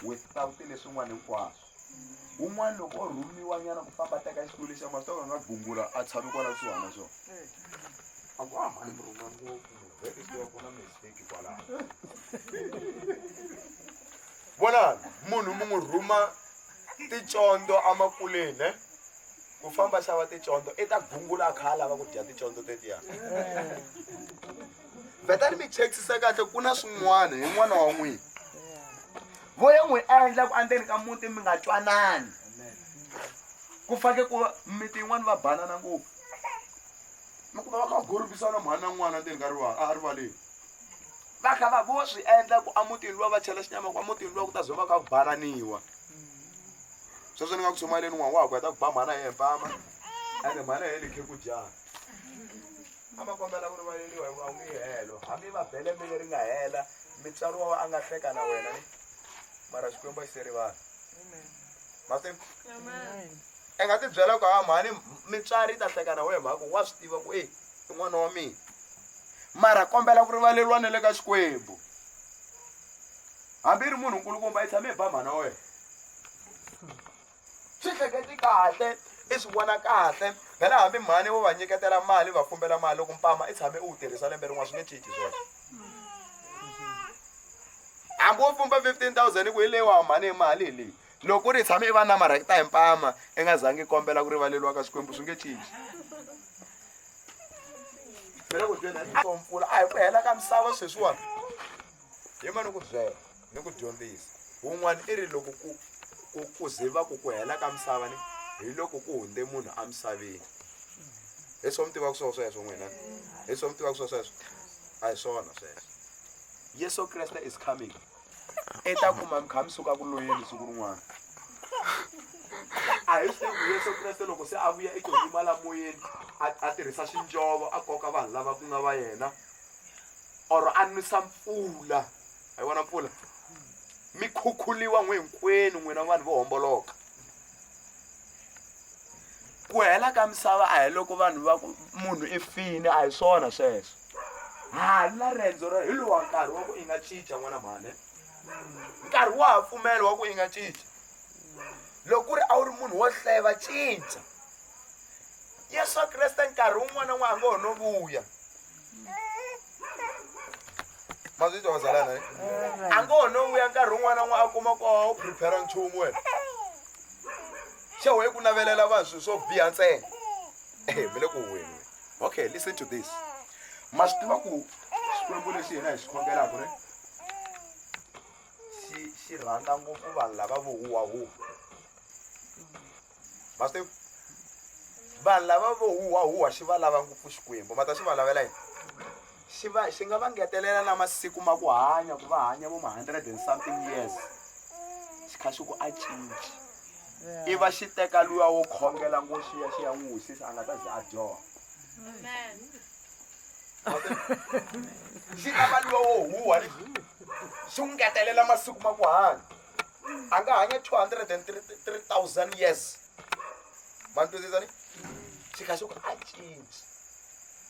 without leswin'wana hinkwaswo. Un'wana loko o rhumiwa nyana ku famba teka xitulu xa masitoko nga gungula a tshame kwala kusuhana swona. A ku mani mi rhuma ngopfu vhele swi ku na mistake kwalaho. Vona munhu mi n'wi rhuma ticondo amakuleni ku famba xava ticondo I ta gungula a kha a lava ku dya ticondo tetiya. Vetani mi chekisisa kahle ku na swin'wana hi n'wana wa n'wina. Voya n'wi endla ku andeni ka muti mi nga twanani. Ku fake ku miti yin'wana va banana ngopfu. Mi ku va kha gurubisana mhani na n'wana andeni ka rivaleni. Va kha va vo swi endla ku amutini luwa va chela xinyama ku amutini luwa ku ta zoma kha ku bananiwa. Sweswo ni nga ku tsumaleni n'wana wakwe ta ku ba mhana hi mpama ende mhana hi likhe ku dyana. A ma kombela ku rivaleliwa a wu nge helo hambi va bele mbele ri nga hela mitswari wa a nga hleka na wena ni mara xikwembu xi rivala. Amen. Amen. Nga ti byela ku mhani mitswari ta hleka na wena mhaka wa swi tiva ku I n'wana wa mina. Mara kombela ku rivaleliwa na le ka xikwembu. Hambi ri munhu nkulukumba I tshame ba mhana wena. Swi hleketi kahle I swi vona kahle phela hambi mhani wo va nyiketela mali va fumbela mali loko mpama I tshame u tirhisa lembe rin'wana swi nge cinci swona. Hambi wo fumba 15,000 ku hi lewa mhani mali leyi loko ri tshame I va na marekita hi mpama I nga zangi kombela ku rivaleliwa ka xikwembu swi nge cinci. Phela ku dyondza I mpfula a hi ku hela ka misava sweswiwani. Hi mani ku byela ni ku dyondzisa wun'wana I ri loko ku ziva ku hela ka misava ni hi loko ku hunde munhu amisaveni. Hi swo mi tiva ku sweswo n'wina. Hi swo mi tiva ku sweswo. A hi swona sweswo. Yesu Kreste is coming. I ta kuma mi kha mi suka ku loyeni siku rin'wana. A hi swi tivi Yesu Kreste loko se a vuya I ku yimala moyeni a tirhisa xinjovo a koka vanhu lava ku nga va yena or a nwisa mpfula. A hi vona mpfula mi khukhuliwa n'we hinkwenu n'wina vanhu vo homboloka. Ku hela ka misava a hi loko vanhu va ku munhu I fini a hi swona sweswo. Na rendzo hi lowa nkarhi wa ku I nga cinca n'wana mhani. Nkarhi wa pfumelo wa ku I nga cinca. Loko ku ri a wu ri munhu wo hleva cinca. Yesu Kreste nkarhi wun'wana na wun'wana a ngo ho no vuya. Ma swi twa vazalana a ngo ho no vuya nkarhi wun'wana na wun'wana a kuma ku u prepare nchumu wena. Xe we ku navelela vanhu swilo swo biha ntsena. Mi le ku huweni. Okay, listen to this. Ma swi tiva ku xikwembu lexi hina hi xi khongelaka ne xi rhandza ngopfu vanhu lava vo huwahuwa. Ma swi tiva vanhu lava vo huwahuwa xi va lava ngopfu xikwembu ma ta xi va lavela yini. Xi nga va ngetelela na masiku ma ku hanya ku va hanya vo ma 100 and something years. Xi kha xi ku a cinci. I va xi teka luya wo khongela ngo xi ya n'wi wisisa a nga ta ze a dyoha. Amen. Xi lava luya wo huwa xi n'wi ngetelela masiku ma ku hanya. A nga hanya 203,000 years. Ma twisisa ni? Xi kha xi ku a cinci.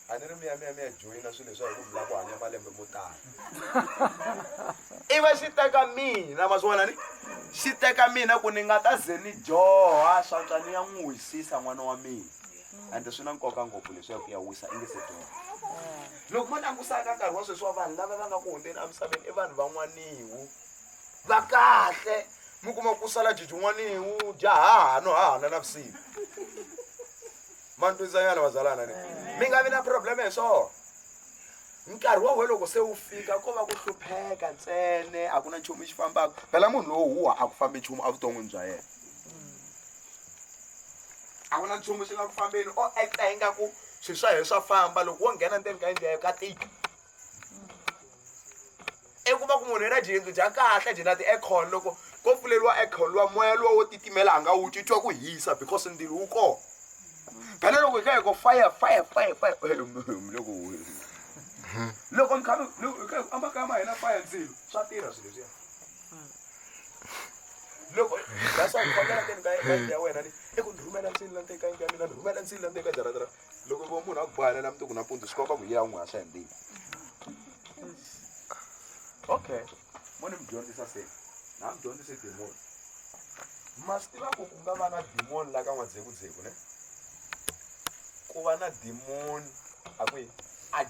A ni ri mi ya joyina swilo leswi hi ku mi lava ku hanya malembe mo tala. I va xi teka mina ma swi vona ni? Xi teka mina ku ni nga ta ze ni dyoha swantswa ni ya n'wi wisisa n'wana wa mina. Ende swi na nkoka ngopfu leswaku ya wisa I nge se dyoha. Loko mo langusaka nkarhi wa sweswi wa vanhu lava va nga ku hundzeni emisaveni I vanhu van'waniwu va kahle. Mi kuma ku sala jiji n'waniwu jaha no hahana na vusiku. Ma twisisa nyana vazalana ni. Mi nga vi na problem hi swona. Nkarhi wa wena loko se wu fika ko va ku hlupheka ntsene a ku na nchumu xi fambaka. Phela munhu lowo huwa a ku fambi nchumu evuton'wini bya yena. A ku na nchumu xi nga ku fambeni o acta ingaku swilo swa yena swa famba loko wo nghena ndzeni ka yindlu ya ka tika. I kuma ku munhu i na jiyindlu bya kahle byi na ti-aircon loko ko pfuleriwa aircon luwa moya luwa wo titimela a nga wu twi twa ku hisa because ndzilo wu kona. Phela loko hi kha hi ko fire loko mi kha mi amakaya ma hina fire ndzilo swa tirha swilo leswiya. Loko that's why khongela ndzeni ka yindlu ya wena ni I ku ni rhumela ndzilo la ndzeni ka yindlu ya mina ni rhumela ndzilo la ndzeni ka jaratara. Loko vo munhu a ku bohanela mundzuku nampundzu swi koka ku ya n'wi haxa hi ndzilo. Okay, mo ni mi dyondzisa se na mi dyondzise demon ma swi tiva ku nga va na demon la ka n'wadzekuzeku ne ku va na demon a kwihi a